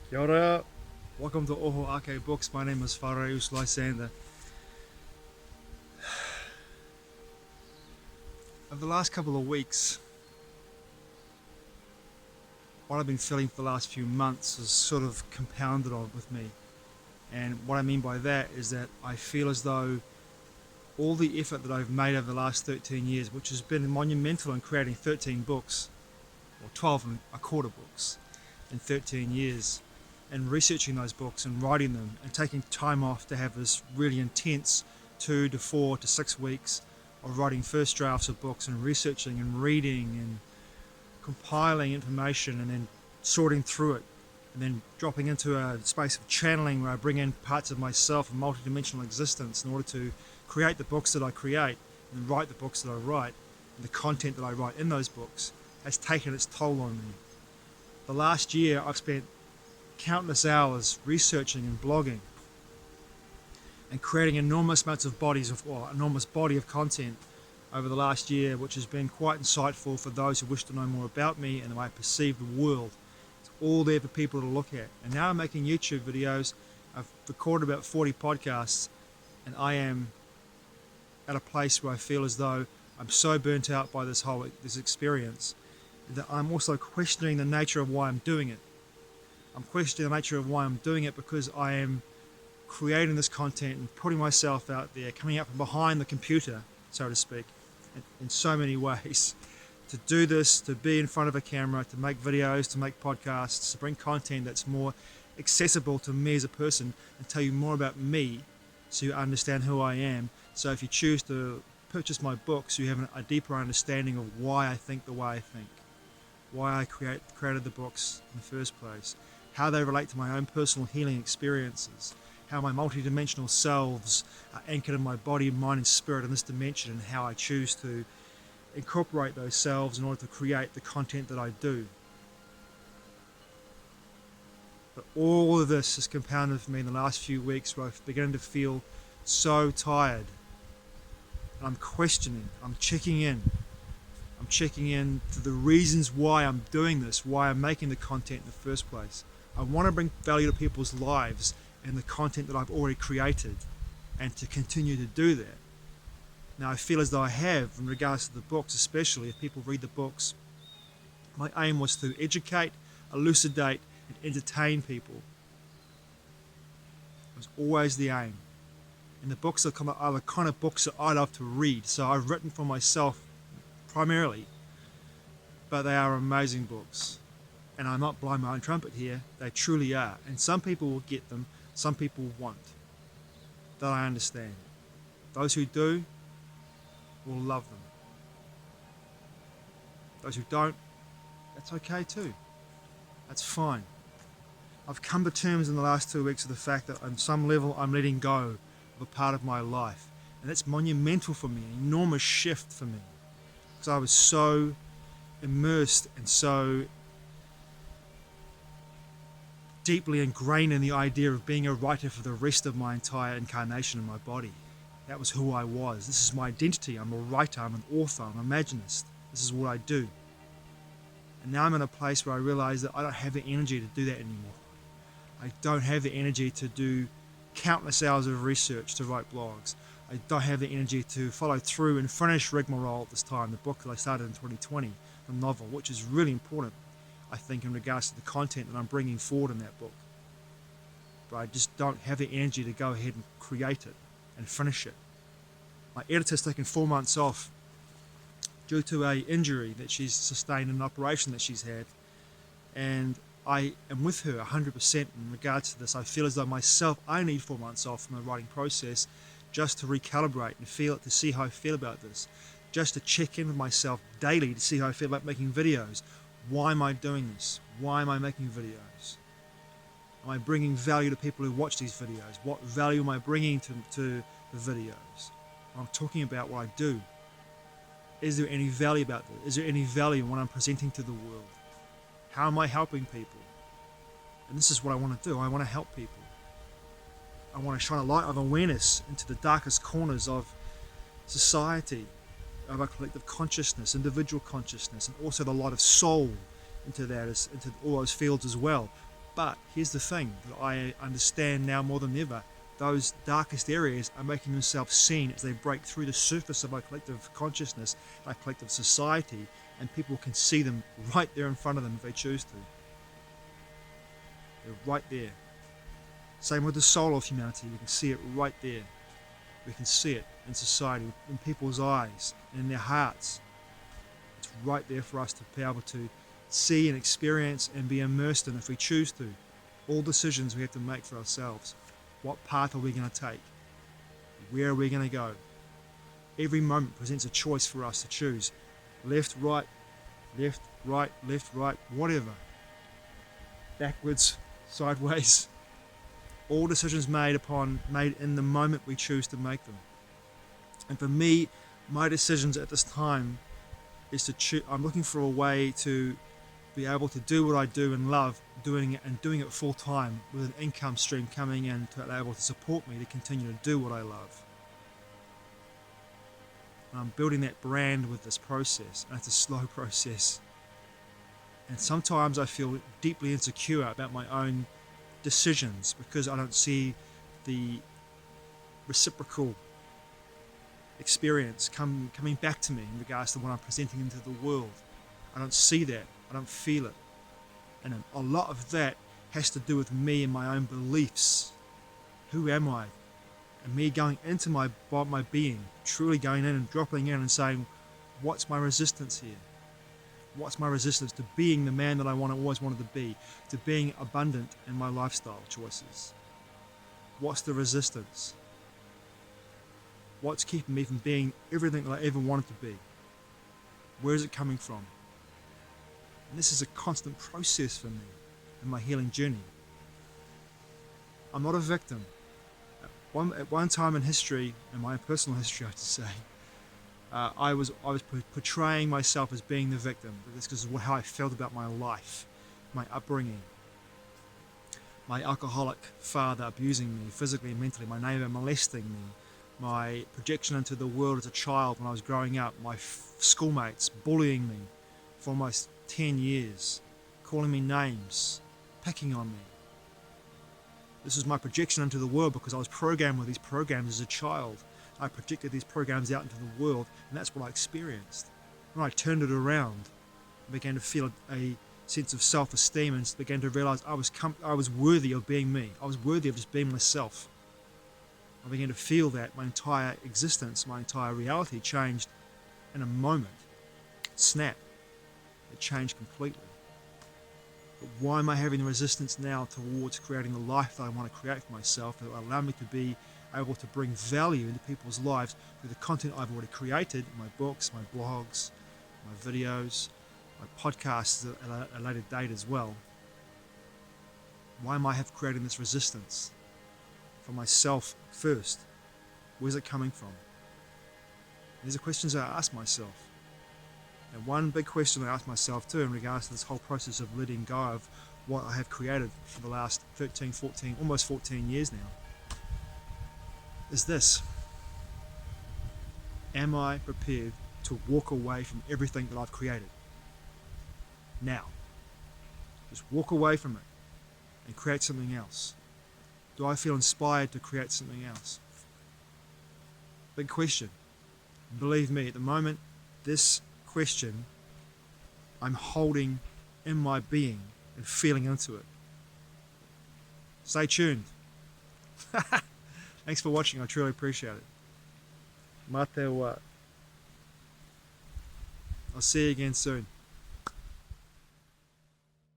Kia ora. Welcome to Oho Ake Books. My name is Whare Lysander. Over the last couple of weeks, what I've been feeling for the last few months is sort of compounded on with me. And what I mean by that is that I feel as though all the effort that I've made over the last 13 years, which has been monumental in creating 13 books, or 12 and a quarter books in 13 years, and researching those books and writing them and taking time off to have this really intense 2 to 4 to 6 weeks of writing first drafts of books and researching and reading and compiling information and then sorting through it and then dropping into a space of channeling where I bring in parts of myself and multidimensional existence in order to create the books that I create and write the books that I write, and the content that I write in those books has taken its toll on me. The last year I've spent countless hours researching and blogging and creating enormous amounts of enormous body of content over the last year, which has been quite insightful for those who wish to know more about me and the way I perceive the world. It's all there for people to look at. And now I'm making YouTube videos. I've recorded about 40 podcasts, and I am at a place where I feel as though I'm so burnt out by this experience that I'm also questioning the nature of why I'm doing it. I'm questioning the nature of why I'm doing it because I am creating this content and putting myself out there, coming out from behind the computer, so to speak, in so many ways. To do this, to be in front of a camera, to make videos, to make podcasts, to bring content that's more accessible to me as a person and tell you more about me so you understand who I am. So if you choose to purchase my books, you have a deeper understanding of why I think the way I think, why I created the books in the first place, how they relate to my own personal healing experiences, how my multidimensional selves are anchored in my body, mind and spirit in this dimension, and how I choose to incorporate those selves in order to create the content that I do. But all of this has compounded for me in the last few weeks where I've begun to feel so tired. And I'm questioning, I'm checking in to the reasons why I'm doing this, why I'm making the content in the first place. I want to bring value to people's lives and the content that I've already created, and to continue to do that. Now I feel as though I have, in regards to the books especially, if people read the books, my aim was to educate, elucidate and entertain people. It was always the aim. And the books are the kind of books that I love to read, so I've written for myself primarily, but they are amazing books. And I'm not blowing my own trumpet here, they truly are. And some people will get them, some people won't. That I understand. Those who do will love them. Those who don't, that's okay too. That's fine. I've come to terms in the last 2 weeks with the fact that on some level I'm letting go of a part of my life. And that's monumental for me, an enormous shift for me. Because I was so immersed and so deeply ingrained in the idea of being a writer for the rest of my entire incarnation in my body. That was who I was. This is my identity. I'm a writer, I'm an author, I'm an imaginist. This is what I do. And now I'm in a place where I realize that I don't have the energy to do that anymore. I don't have the energy to do countless hours of research to write blogs. I don't have the energy to follow through and finish Rigmarole at this time, the book that I started in 2020, the novel, which is really important, I think, in regards to the content that I'm bringing forward in that book. But I just don't have the energy to go ahead and create it and finish it. My editor's taken 4 months off due to an injury that she's sustained in an operation that she's had. And I am with her 100% in regards to this. I feel as though myself, I need 4 months off from the writing process just to recalibrate and feel it, to see how I feel about this. Just to check in with myself daily to see how I feel about making videos. Why am I doing this? Why am I making videos? Am I bringing value to people who watch these videos? What value am I bringing to the videos? I'm talking about what I do. Is there any value about this? Is there any value in what I'm presenting to the world? How am I helping people? And this is what I want to do. I want to help people. I want to shine a light of awareness into the darkest corners of society, of our collective consciousness, individual consciousness, and also the light of soul into that, into all those fields as well. But here's the thing that I understand now more than ever. Those darkest areas are making themselves seen as they break through the surface of our collective consciousness, our collective society, and people can see them right there in front of them if they choose to. They're right there. Same with the soul of humanity. We can see it right there. We can see it in society, in people's eyes, and in their hearts. It's right there for us to be able to see and experience and be immersed in if we choose to. All decisions we have to make for ourselves. What path are we going to take? Where are we going to go? Every moment presents a choice for us to choose. Left, right, left, right, left, right, whatever. Backwards, sideways. All decisions made in the moment we choose to make them. And for me, my decisions at this time is to choose. I'm looking for a way to be able to do what I do and love doing it full time with an income stream coming in to be able to support me to continue to do what I love. And I'm building that brand with this process, and it's a slow process. And sometimes I feel deeply insecure about my own decisions because I don't see the reciprocal experience coming back to me in regards to what I'm presenting into the world. I don't see that. I don't feel it. And a lot of that has to do with me and my own beliefs. Who am I? And me going into my being, truly going in and dropping in and saying, what's my resistance here? What's my resistance to being the man that I always wanted to be, to being abundant in my lifestyle choices? What's the resistance? What's keeping me from being everything that I ever wanted to be? Where is it coming from? And this is a constant process for me in my healing journey. I'm not a victim. At one time in history, in my personal history, I have to say, I was portraying myself as being the victim. This is how I felt about my life, my upbringing, my alcoholic father abusing me physically and mentally, my neighbor molesting me, my projection into the world as a child when I was growing up, my schoolmates bullying me for almost 10 years, calling me names, picking on me. This was my projection into the world because I was programmed with these programs as a child. I projected these programs out into the world, and that's what I experienced. When I turned it around, I began to feel a sense of self-esteem and began to realize I was worthy of being me. I was worthy of just being myself. I began to feel that my entire existence, my entire reality changed in a moment. Snap. It changed completely. But why am I having the resistance now towards creating the life that I want to create for myself that will allow me to be able to bring value into people's lives through the content I've already created, my books, my blogs, my videos, my podcasts at a later date as well? Why am I creating this resistance for myself first? Where's it coming from? These are questions I ask myself. And one big question I ask myself too in regards to this whole process of letting go of what I have created for the last 13, 14, almost 14 years now, is this: am I prepared to walk away from everything that I've created? Now. Just walk away from it and create something else. Do I feel inspired to create something else? Big question. Believe me, at the moment, this question I'm holding in my being and feeling into it. Stay tuned. Thanks for watching. I truly appreciate it. Mate wa. I'll see you again soon.